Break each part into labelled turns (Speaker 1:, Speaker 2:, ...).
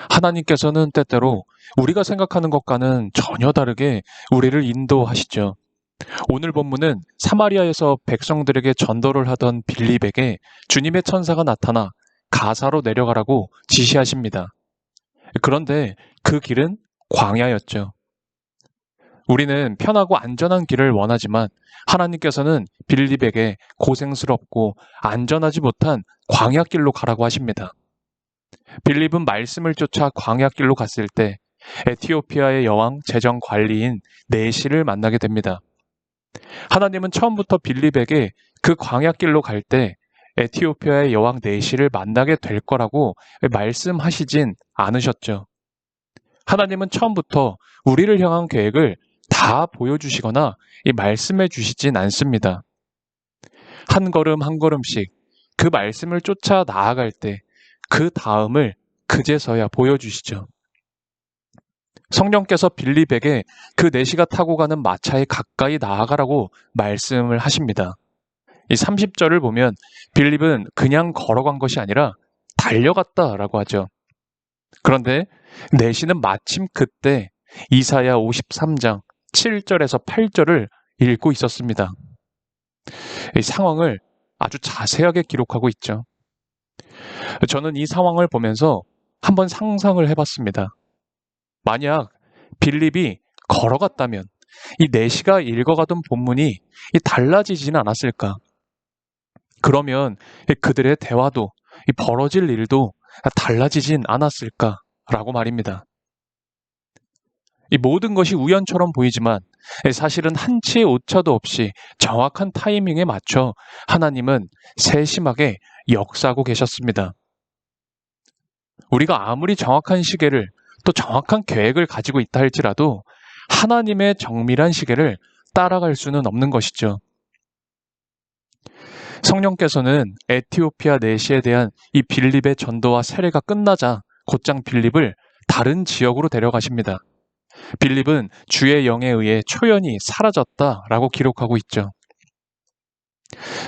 Speaker 1: 하나님께서는 때때로 우리가 생각하는 것과는 전혀 다르게 우리를 인도하시죠. 오늘 본문은 사마리아에서 백성들에게 전도를 하던 빌립에게 주님의 천사가 나타나 가사로 내려가라고 지시하십니다. 그런데 그 길은 광야였죠. 우리는 편하고 안전한 길을 원하지만 하나님께서는 빌립에게 고생스럽고 안전하지 못한 광야길로 가라고 하십니다. 빌립은 말씀을 쫓아 광야길로 갔을 때 에티오피아의 여왕 재정 관리인 네시를 만나게 됩니다. 하나님은 처음부터 빌립에게 그 광야길로 갈 때 에티오피아의 여왕 네시를 만나게 될 거라고 말씀하시진 않으셨죠. 하나님은 처음부터 우리를 향한 계획을 다 보여주시거나 말씀해 주시진 않습니다. 한 걸음 한 걸음씩 그 말씀을 쫓아 나아갈 때 그 다음을 그제서야 보여주시죠. 성령께서 빌립에게 그 내시가 타고 가는 마차에 가까이 나아가라고 말씀을 하십니다. 이 30절을 보면 빌립은 그냥 걸어간 것이 아니라 달려갔다라고 하죠. 그런데 내시는 마침 그때 이사야 53장 7절에서 8절을 읽고 있었습니다. 이 상황을 아주 자세하게 기록하고 있죠. 저는 이 상황을 보면서 한번 상상을 해봤습니다. 만약 빌립이 걸어갔다면 이 내시가 읽어가던 본문이 달라지지는 않았을까? 그러면 그들의 대화도 벌어질 일도 달라지진 않았을까라고 말입니다. 이 모든 것이 우연처럼 보이지만 사실은 한치의 오차도 없이 정확한 타이밍에 맞춰 하나님은 세심하게 역사하고 계셨습니다. 우리가 아무리 정확한 시계를 또 정확한 계획을 가지고 있다 할지라도 하나님의 정밀한 시계를 따라갈 수는 없는 것이죠. 성령께서는 에티오피아 내시에 대한 이 빌립의 전도와 세례가 끝나자 곧장 빌립을 다른 지역으로 데려가십니다. 빌립은 주의 영에 의해 초연히 사라졌다라고 기록하고 있죠.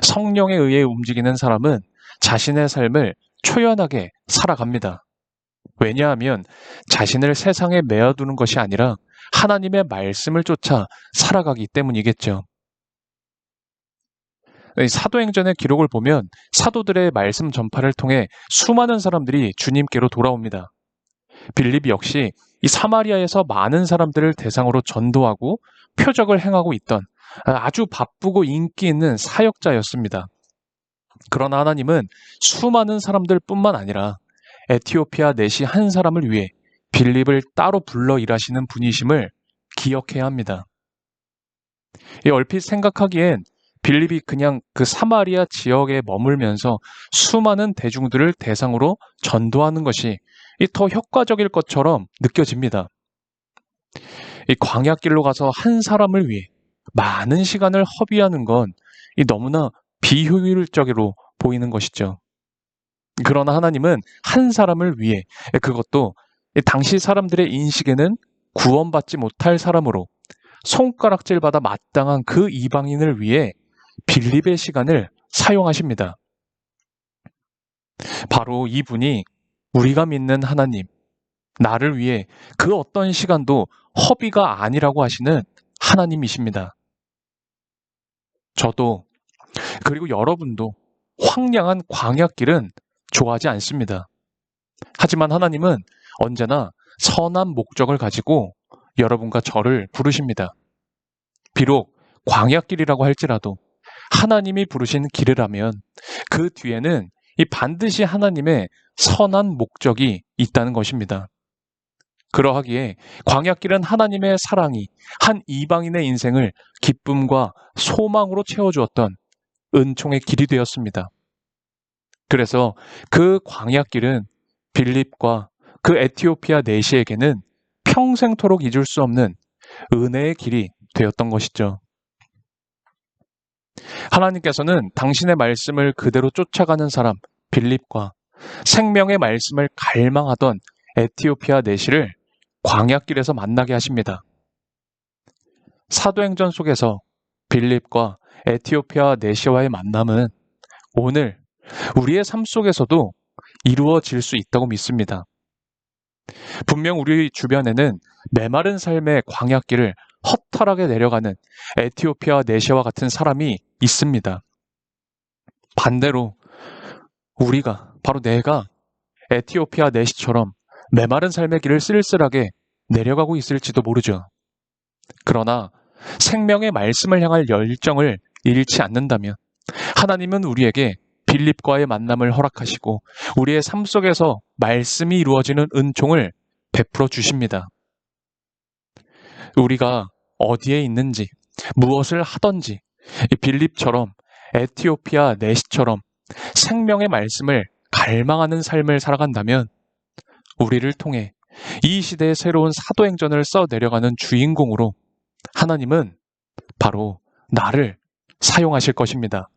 Speaker 1: 성령에 의해 움직이는 사람은 자신의 삶을 초연하게 살아갑니다. 왜냐하면 자신을 세상에 메어두는 것이 아니라 하나님의 말씀을 쫓아 살아가기 때문이겠죠. 사도행전의 기록을 보면 사도들의 말씀 전파를 통해 수많은 사람들이 주님께로 돌아옵니다. 빌립 역시 이 사마리아에서 많은 사람들을 대상으로 전도하고 표적을 행하고 있던 아주 바쁘고 인기 있는 사역자였습니다. 그러나 하나님은 수많은 사람들뿐만 아니라 에티오피아 내시 한 사람을 위해 빌립을 따로 불러 일하시는 분이심을 기억해야 합니다. 얼핏 생각하기엔 빌립이 그냥 그 사마리아 지역에 머물면서 수많은 대중들을 대상으로 전도하는 것이 더 효과적일 것처럼 느껴집니다. 이 광야길로 가서 한 사람을 위해 많은 시간을 허비하는 건 너무나 비효율적으로 보이는 것이죠. 그러나 하나님은 한 사람을 위해, 그것도 당시 사람들의 인식에는 구원받지 못할 사람으로 손가락질받아 마땅한 그 이방인을 위해 빌립의 시간을 사용하십니다. 바로 이분이 우리가 믿는 하나님, 나를 위해 그 어떤 시간도 허비가 아니라고 하시는 하나님이십니다. 저도, 그리고 여러분도 황량한 광야길은 좋아하지 않습니다. 하지만 하나님은 언제나 선한 목적을 가지고 여러분과 저를 부르십니다. 비록 광야길이라고 할지라도 하나님이 부르신 길이라면 그 뒤에는 반드시 하나님의 선한 목적이 있다는 것입니다. 그러하기에 광야길은 하나님의 사랑이 한 이방인의 인생을 기쁨과 소망으로 채워주었던 은총의 길이 되었습니다. 그래서 그 광야길은 빌립과 그 에티오피아 내시에게는 평생토록 잊을 수 없는 은혜의 길이 되었던 것이죠. 하나님께서는 당신의 말씀을 그대로 쫓아가는 사람 빌립과 생명의 말씀을 갈망하던 에티오피아 내시를 광야길에서 만나게 하십니다. 사도행전 속에서 빌립과 에티오피아 내시와의 만남은 오늘 우리의 삶 속에서도 이루어질 수 있다고 믿습니다. 분명 우리 주변에는 메마른 삶의 광야길을 허탈하게 내려가는 에티오피아 내시와 같은 사람이 있습니다. 반대로 바로 내가 에티오피아 내시처럼 메마른 삶의 길을 쓸쓸하게 내려가고 있을지도 모르죠. 그러나 생명의 말씀을 향할 열정을 잃지 않는다면 하나님은 우리에게 빌립과의 만남을 허락하시고 우리의 삶 속에서 말씀이 이루어지는 은총을 베풀어 주십니다. 우리가 어디에 있는지, 무엇을 하든지 이 빌립처럼 에티오피아 내시처럼 생명의 말씀을 갈망하는 삶을 살아간다면 우리를 통해 이 시대의 새로운 사도행전을 써내려가는 주인공으로 하나님은 바로 나를 사용하실 것입니다.